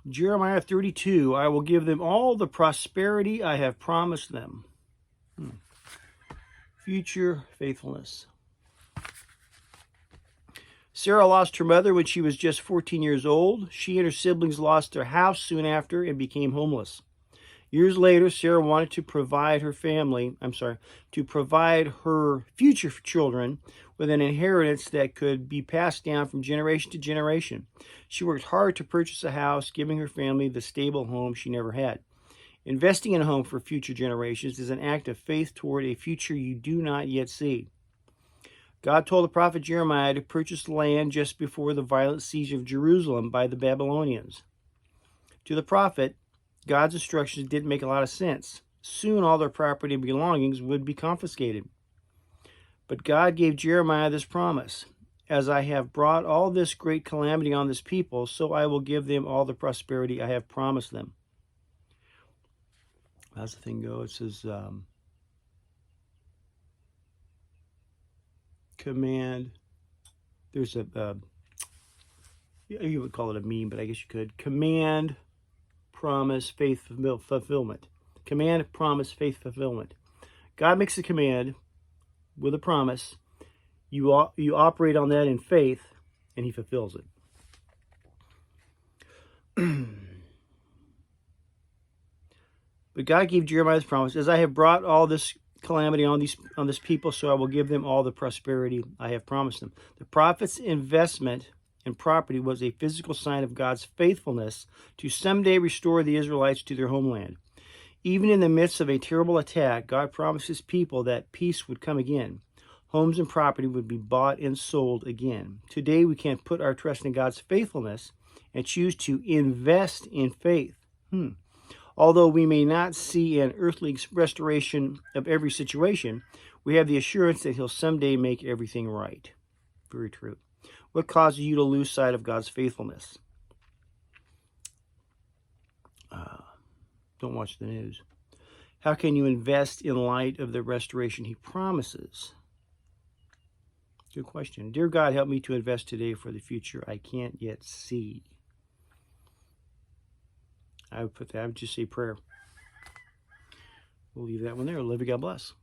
Jeremiah 32, I will give them all the prosperity I have promised them. Future faithfulness. Sarah lost her mother when she was just 14 years old. She and her siblings lost their house soon after and became homeless. Years later, Sarah wanted to provide her future children with an inheritance that could be passed down from generation to generation. She worked hard to purchase a house, giving her family the stable home she never had. Investing in a home for future generations is an act of faith toward a future you do not yet see. God told the prophet Jeremiah to purchase land just before the violent siege of Jerusalem by the Babylonians. To the prophet, God's instructions didn't make a lot of sense. Soon all their property and belongings would be confiscated. But God gave Jeremiah this promise: as I have brought all this great calamity on this people, so I will give them all the prosperity I have promised them. How's the thing go? It says, command. There's you would call it a meme, but I guess you could. Command, promise, faith, fulfillment. Command, promise, faith, fulfillment. God makes a command with a promise. You operate on that in faith, and he fulfills it. But God gave Jeremiah this promise: as I have brought all this calamity on this people, so I will give them all the prosperity I have promised them. The prophet's investment in property was a physical sign of God's faithfulness to someday restore the Israelites to their homeland. Even in the midst of a terrible attack, God promised his people that peace would come again. Homes and property would be bought and sold again. Today, we can put our trust in God's faithfulness and choose to invest in faith. Although we may not see an earthly restoration of every situation, we have the assurance that he'll someday make everything right. Very true. What causes you to lose sight of God's faithfulness? Don't watch the news. How can you invest in light of the restoration he promises? Good question. Dear God, help me to invest today for the future I can't yet see. I would just say prayer. We'll leave that one there. Love you. God bless.